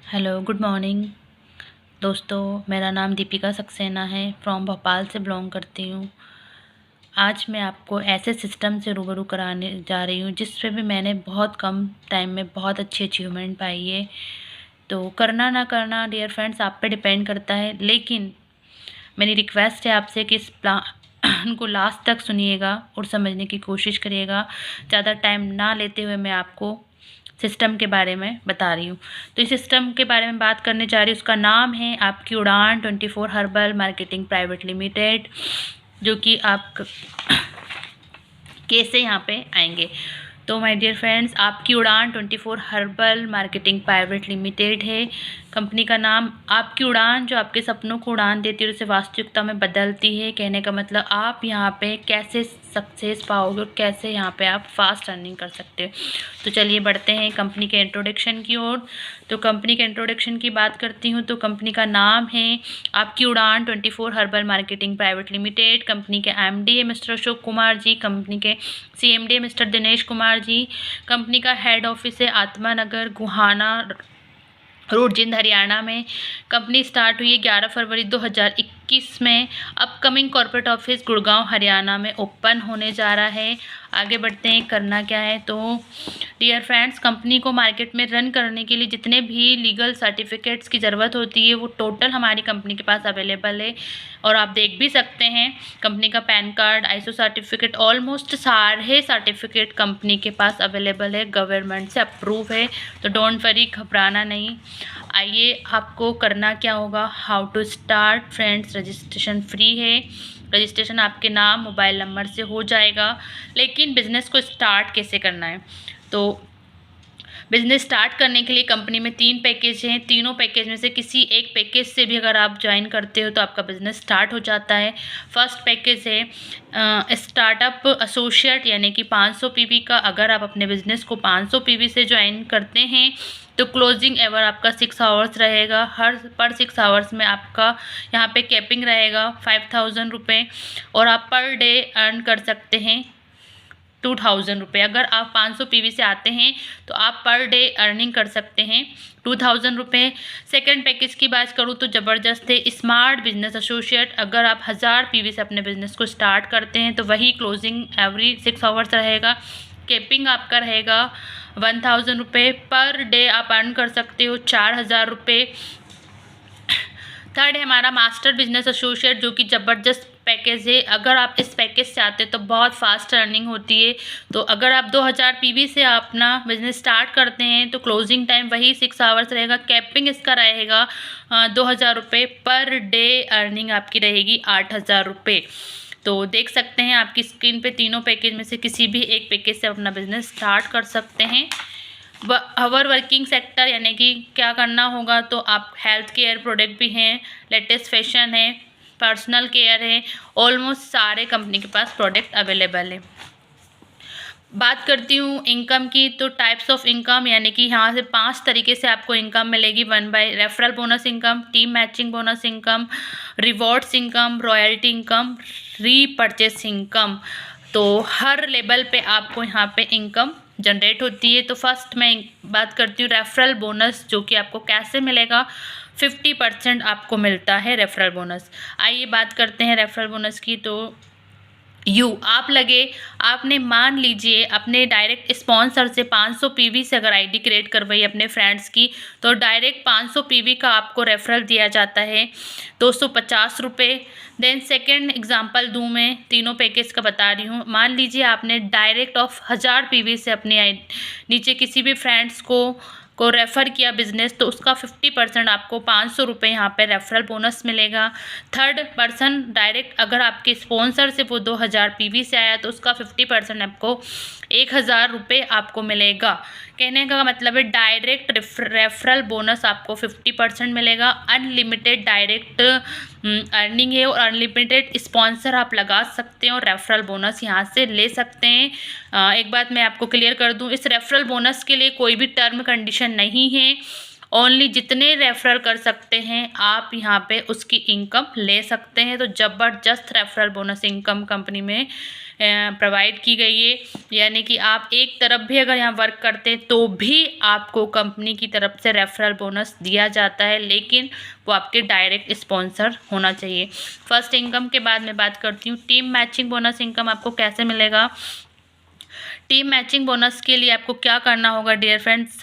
Hello good morning दोस्तों। मेरा नाम दीपिका सक्सेना है, फ्रॉम भोपाल से बिलोंग करती हूँ। आज मैं आपको ऐसे सिस्टम से रूबरू कराने जा रही हूँ जिस पे भी मैंने बहुत कम टाइम में बहुत अच्छी अचीवमेंट पाई है। तो करना ना करना डियर फ्रेंड्स आप पे डिपेंड करता है, लेकिन मेरी रिक्वेस्ट है आपसे कि इस प्लान को लास्ट तक सुनिएगा और समझने की कोशिश करिएगा। ज़्यादा टाइम ना लेते हुए मैं आपको सिस्टम के बारे में बता रही हूँ। तो इस सिस्टम के बारे में बात करने जा रही हूँ, उसका नाम है आपकी उड़ान 24 हर्बल मार्केटिंग प्राइवेट लिमिटेड, जो कि आप कैसे यहाँ पे आएंगे। तो माय डियर फ्रेंड्स, आपकी उड़ान 24 हर्बल मार्केटिंग प्राइवेट लिमिटेड है कंपनी का नाम। आपकी उड़ान जो आपके सपनों को उड़ान देती है और उसे वास्तविकता में बदलती है। कहने का मतलब आप यहाँ पे कैसे सक्सेस पाओगे और कैसे यहाँ पे आप फास्ट अर्निंग कर सकते हो। तो चलिए बढ़ते हैं कंपनी के इंट्रोडक्शन की ओर। तो कंपनी के इंट्रोडक्शन की बात करती हूँ तो कंपनी का नाम है आपकी उड़ान 24 herbal marketing private limited. Company के एमडी है मिस्टर अशोक कुमार जी, कंपनी के सीएमडी है मिस्टर दिनेश कुमार जी। कंपनी का हेड ऑफिस है आत्मा नगर गुहाना रोड, जिंद, हरियाणा में। कंपनी स्टार्ट हुई है 11 फरवरी 2021 में। Upcoming corporate office Gurgaon Haryana में ओपन होने जा रहा है। आगे बढ़ते हैं, करना क्या है। तो डियर फ्रेंड्स, कंपनी को मार्केट में रन करने के लिए जितने भी लीगल सर्टिफिकेट्स की ज़रूरत होती है वो टोटल हमारी कंपनी के पास अवेलेबल है। और आप देख भी सकते हैं कंपनी का pan card, ISO certificate, almost सारे सर्टिफिकेट कंपनी के पास अवेलेबल है, गवर्नमेंट से अप्रूव है। तो डोंट वरी, घबराना नहीं। आइए, आपको करना क्या होगा। How to start friends, registration free है। रजिस्ट्रेशन आपके नाम मोबाइल नंबर से हो जाएगा। लेकिन बिज़नेस को स्टार्ट कैसे करना है, तो बिज़नेस स्टार्ट करने के लिए कंपनी में 3 पैकेज हैं। तीनों पैकेज में से किसी एक पैकेज से भी अगर आप ज्वाइन करते हो तो आपका बिज़नेस स्टार्ट हो जाता है। फर्स्ट पैकेज है स्टार्टअप एसोसिएट, यानी कि 500 पीवी का। अगर आप अपने बिज़नेस को 500 पीवी से ज्वाइन करते हैं तो क्लोजिंग एवर आपका 6 आवर्स रहेगा। हर पर 6 आवर्स में आपका यहाँ पे कैपिंग रहेगा 5000 रुपये, और आप पर डे अर्न कर सकते हैं 2000 रुपये। अगर आप 500 पीवी से आते हैं तो आप पर डे अर्निंग कर सकते हैं 2000 रुपये। सेकेंड पैकेज की बात करूँ तो ज़बरदस्त है स्मार्ट बिजनेस एसोसिएट। अगर आप 1000 पीवी से अपने बिजनेस को स्टार्ट करते हैं तो वही क्लोजिंग एवरी 6 आवर्स रहेगा। कैपिंग आपका रहेगा 1000 रुपये। पर डे आप अर्न कर सकते हो 4000 रुपये। थर्ड है हमारा मास्टर बिजनेस एसोसिएट, जो कि ज़बरदस्त पैकेज है। अगर आप इस पैकेज से आते हैं तो बहुत फास्ट अर्निंग होती है। तो अगर आप 2000 पीवी से अपना बिजनेस स्टार्ट करते हैं तो क्लोजिंग टाइम वही 6 आवर्स रहेगा। कैपिंग इसका रहेगा 2000 रुपये। पर डे अर्निंग आपकी रहेगी 8000 रुपये। तो देख सकते हैं आपकी स्क्रीन पे तीनों पैकेज में से किसी भी एक पैकेज से अपना बिजनेस स्टार्ट कर सकते हैं। अवर वर्किंग सेक्टर, यानी कि क्या करना होगा, तो आप हेल्थ केयर प्रोडक्ट भी हैं, लेटेस्ट फैशन है, पर्सनल केयर है, ऑलमोस्ट सारे कंपनी के पास प्रोडक्ट अवेलेबल है। बात करती हूँ इनकम की, तो टाइप्स ऑफ इनकम, यानी कि यहाँ से 5 तरीके से आपको इनकम मिलेगी। 1 by referral bonus income, team matching bonus income, rewards income, royalty income, repurchase income. तो हर लेवल पे आपको यहाँ पे इनकम जनरेट होती है। तो फर्स्ट मैं बात करती हूँ रेफरल बोनस, जो कि आपको कैसे मिलेगा। 50% आपको मिलता है रेफरल बोनस। आइए बात करते हैं रेफरल बोनस की। तो आपने मान लीजिए अपने डायरेक्ट स्पॉन्सर से 500 पीवी से अगर आईडी क्रिएट करवाई अपने फ्रेंड्स की, तो डायरेक्ट 500 पीवी का आपको रेफरल दिया जाता है 250 रुपये। देन सेकेंड एग्जांपल दूँ, मैं तीनों पैकेज का बता रही हूँ। मान लीजिए आपने डायरेक्ट ऑफ 1000 पीवी से अपने नीचे किसी भी फ्रेंड्स को रेफ़र किया बिज़नेस, तो उसका 50% आपको 500 रुपये यहाँ पे रेफरल बोनस मिलेगा। थर्ड पर्सन डायरेक्ट अगर आपके स्पॉन्सर से वो 2000 पीवी से आया तो उसका 50% आपको 1000 रुपये आपको मिलेगा। कहने का मतलब है डायरेक्ट रेफरल बोनस आपको 50% मिलेगा। अनलिमिटेड डायरेक्ट अर्निंग है और अनलिमिटेड स्पॉन्सर आप लगा सकते हैं और रेफरल बोनस यहाँ से ले सकते हैं। एक बात मैं आपको क्लियर कर दूँ, इस रेफरल बोनस के लिए कोई भी टर्म कंडीशन नहीं है ओनली जितने रेफरल कर सकते हैं आप यहाँ पे उसकी इनकम ले सकते हैं। तो ज़बरदस्त रेफरल बोनस इनकम कंपनी में प्रोवाइड की गई है, यानी कि आप एक तरफ भी अगर यहाँ वर्क करते हैं तो भी आपको कंपनी की तरफ से रेफरल बोनस दिया जाता है, लेकिन वो आपके डायरेक्ट स्पॉन्सर होना चाहिए। फर्स्ट इनकम के बाद मैं बात करती हूँ टीम मैचिंग बोनस इनकम आपको कैसे मिलेगा। टीम मैचिंग बोनस के लिए आपको क्या करना होगा डियर फ्रेंड्स,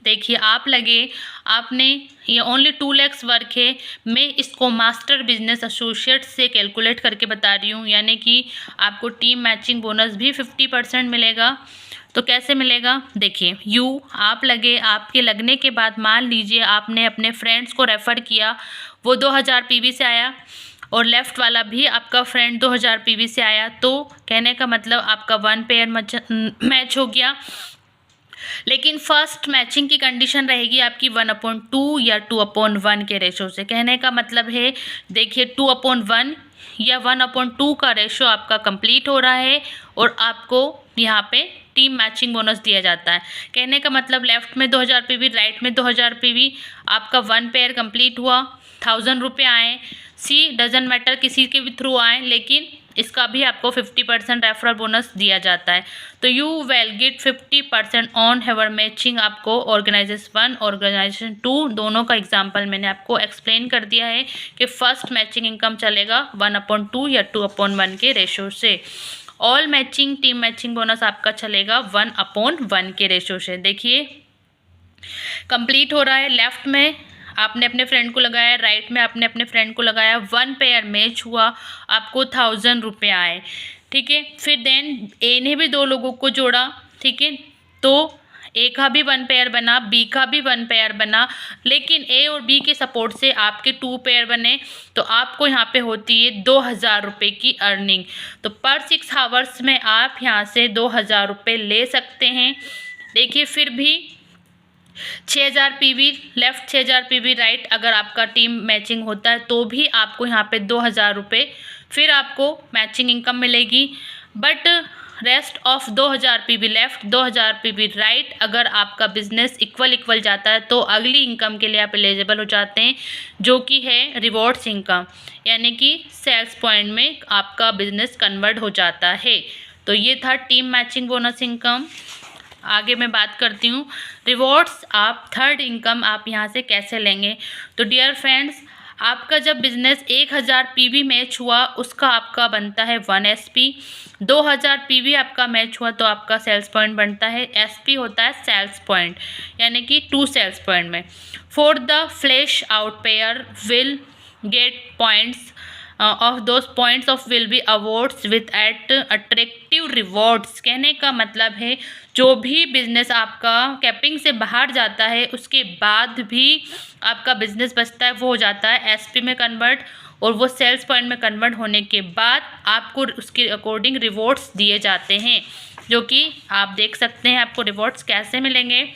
देखिए आपने ये ओनली 2 lakhs वर्क है। मैं इसको मास्टर बिजनेस एसोसिएट से कैलकुलेट करके बता रही हूँ, यानी कि आपको टीम मैचिंग बोनस भी 50% मिलेगा। तो कैसे मिलेगा, देखिए आपके लगने के बाद मान लीजिए आपने अपने फ्रेंड्स को रेफ़र किया, वो 2000 PV से आया और लेफ़्ट वाला भी आपका फ्रेंड 2000 PV से आया, तो कहने का मतलब आपका 1 पेयर मैच हो गया। लेकिन फर्स्ट मैचिंग की कंडीशन रहेगी आपकी 1/2 या 2/1 के रेशो से। कहने का मतलब है देखिए 2/1 या 1/2 का रेशो आपका कंप्लीट हो रहा है और आपको यहाँ पे टीम मैचिंग बोनस दिया जाता है। कहने का मतलब लेफ़्ट में 2000 PV, राइट में 2000 PV, आपका 1 पेयर कंप्लीट हुआ, 1000 रुपये आए। सी डजंट मैटर किसी के भी थ्रू आए, लेकिन इसका भी आपको 50% रेफरल बोनस दिया जाता है। तो you will get 50% on every matching. आपको ऑर्गेनाइजेशन 1 ऑर्गेनाइजेशन 2 दोनों का एग्जांपल मैंने आपको एक्सप्लेन कर दिया है कि फर्स्ट मैचिंग इनकम चलेगा 1/2 या 2/1 के रेशो से। All matching team matching bonus आपका चलेगा 1/1 के रेशो से। देखिए कंप्लीट हो रहा है, लेफ्ट में आपने अपने फ्रेंड को लगाया, राइट में आपने अपने फ्रेंड को लगाया, 1 पेयर मैच हुआ, आपको 1000 रुपये आए, ठीक है। फिर देन ए ने भी 2 लोगों को जोड़ा, ठीक है, तो ए का भी 1 पेयर बना, बी का भी 1 पेयर बना, लेकिन ए और बी के सपोर्ट से आपके 2 पेयर बने, तो आपको यहाँ पे होती है 2000 रुपये की अर्निंग। तो पर 6 आवर्स में आप यहाँ से 2000 रुपये ले सकते हैं। देखिए फिर भी 6000 PV लेफ़्ट, 6000 PV राइट, अगर आपका टीम मैचिंग होता है तो भी आपको यहाँ पे 2000 रुपये फिर आपको मैचिंग इनकम मिलेगी। But rest of 2000 PV left, 2000 PV right, अगर आपका बिजनेस इक्वल जाता है तो अगली इनकम के लिए आप एलिजिबल हो जाते हैं, जो कि है रिवॉर्ड्स इनकम, यानी कि सेल्स पॉइंट में आपका बिजनेस कन्वर्ट हो जाता है। तो ये था टीम मैचिंग बोनस इनकम। आगे मैं बात करती हूँ रिवॉर्ड्स, आप थर्ड इनकम आप यहाँ से कैसे लेंगे। तो डियर फ्रेंड्स, आपका जब बिज़नेस 1000 PV मैच हुआ उसका आपका बनता है 1 SP, 2000 PV आपका मैच हुआ तो आपका सेल्स पॉइंट बनता है, SP होता है सेल्स पॉइंट, यानी कि 2 सेल्स पॉइंट में। For the flash out pair will get points of those points of will be awards with at attractive rewards. कहने का मतलब है जो भी बिजनेस आपका कैपिंग से बाहर जाता है उसके बाद भी आपका बिजनेस बचता है वो हो जाता है एसपी में कन्वर्ट, और वो सेल्स पॉइंट में कन्वर्ट होने के बाद आपको उसके अकॉर्डिंग रिवॉर्ड्स दिए जाते हैं, जो कि आप देख सकते हैं आपको रिवॉर्ड्स कैसे मिलेंगे।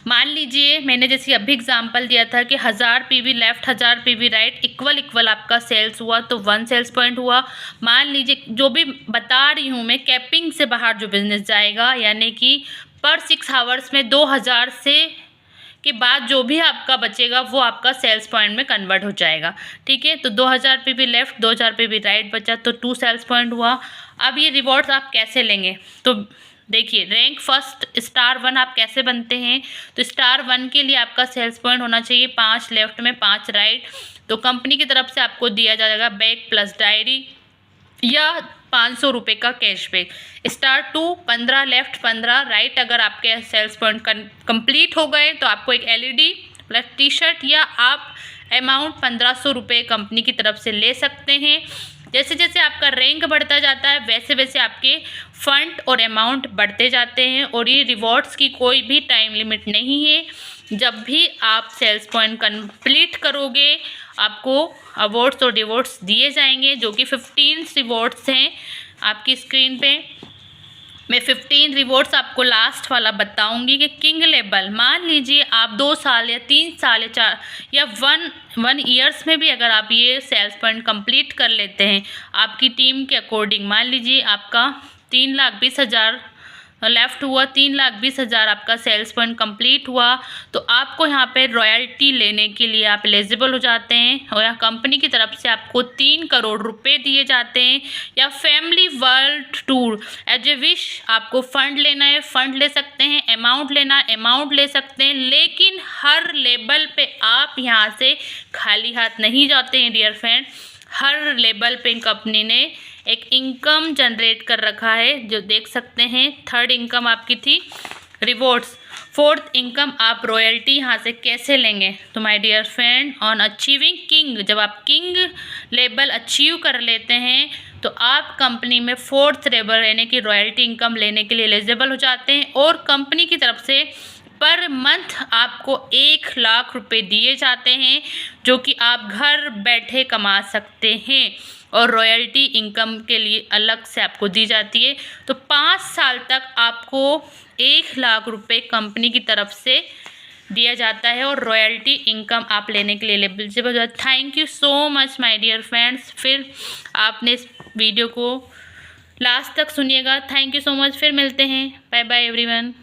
मान लीजिए मैंने जैसे अभी एग्जांपल दिया था कि 1000 PV left 1000 PV right equal आपका सेल्स हुआ तो 1 सेल्स पॉइंट हुआ। मान लीजिए जो भी बता रही हूँ मैं, कैपिंग से बाहर जो बिजनेस जाएगा, यानी कि पर 6 आवर्स में 2000 से के बाद जो भी आपका बचेगा वो आपका सेल्स पॉइंट में कन्वर्ट हो जाएगा, ठीक है। तो 2000 PV लेफ़्ट 2000 PV राइट बचा तो 2 सेल्स पॉइंट हुआ। अब ये रिवॉर्ड्स आप कैसे लेंगे, तो देखिए रैंक फर्स्ट स्टार 1 आप कैसे बनते हैं। तो स्टार 1 के लिए आपका सेल्स पॉइंट होना चाहिए 5 लेफ्ट में 5 राइट, तो कंपनी की तरफ से आपको दिया जाएगा बैग प्लस डायरी या 500 रुपये का कैशबैक। स्टार 2 15 लेफ्ट 15 राइट, अगर आपके सेल्स पॉइंट कंप्लीट हो गए तो आपको एक LED प्लस T-शर्ट या आप अमाउंट 1500 रुपये कंपनी की तरफ से ले सकते हैं। जैसे जैसे आपका रैंक बढ़ता जाता है वैसे वैसे आपके फंड और अमाउंट बढ़ते जाते हैं, और ये रिवॉर्ड्स की कोई भी टाइम लिमिट नहीं है। जब भी आप सेल्स पॉइंट कंप्लीट करोगे आपको अवार्ड्स और रिवॉर्ड्स दिए जाएंगे, जो कि 15 रिवॉर्ड्स हैं आपकी स्क्रीन पे। मैं 15 रिवॉर्ड्स आपको लास्ट वाला बताऊंगी कि किंग लेवल, मान लीजिए आप 2 साल या 3 साल या 4 या 1 ईयर्स में भी अगर आप ये सेल्स पॉइंट कंप्लीट कर लेते हैं आपकी टीम के अकॉर्डिंग, मान लीजिए आपका 3,20,000 लेफ्ट हुआ 3,20,000 आपका सेल्स पॉइंट कंप्लीट हुआ, तो आपको यहाँ पे रॉयल्टी लेने के लिए आप एलिजिबल हो जाते हैं और यहाँ कंपनी की तरफ से आपको 3 करोड़ रुपए दिए जाते हैं। या family world tour as a wish, आपको फंड लेना है फंड ले सकते हैं, अमाउंट लेना है अमाउंट ले सकते हैं, लेकिन हर लेवल पे आप यहाँ से खाली हाथ नहीं जाते हैं डियर फ्रेंड। हर लेवल पे कंपनी ने एक इनकम जनरेट कर रखा है, जो देख सकते हैं। थर्ड इनकम आपकी थी रिवॉर्ड्स, फोर्थ इनकम आप रॉयल्टी यहाँ से कैसे लेंगे। तो my dear friend, on achieving king, जब आप किंग लेवल अचीव कर लेते हैं तो आप कंपनी में फोर्थ लेवल यानी कि रॉयल्टी इनकम लेने के लिए एलिजिबल हो जाते हैं और कंपनी की तरफ से पर मंथ आपको 1,00,000 रुपए दिए जाते हैं, जो कि आप घर बैठे कमा सकते हैं और रॉयल्टी इनकम के लिए अलग से आपको दी जाती है। तो 5 साल तक आपको 1,00,000 रुपए कंपनी की तरफ से दिया जाता है और रॉयल्टी इनकम आप लेने के लिए एलिजिबल हो जाते हैं। Thank you so much my dear friends, फिर आपने इस वीडियो को लास्ट तक सुनिएगा। थैंक यू सो मच, फिर मिलते हैं। Bye bye everyone.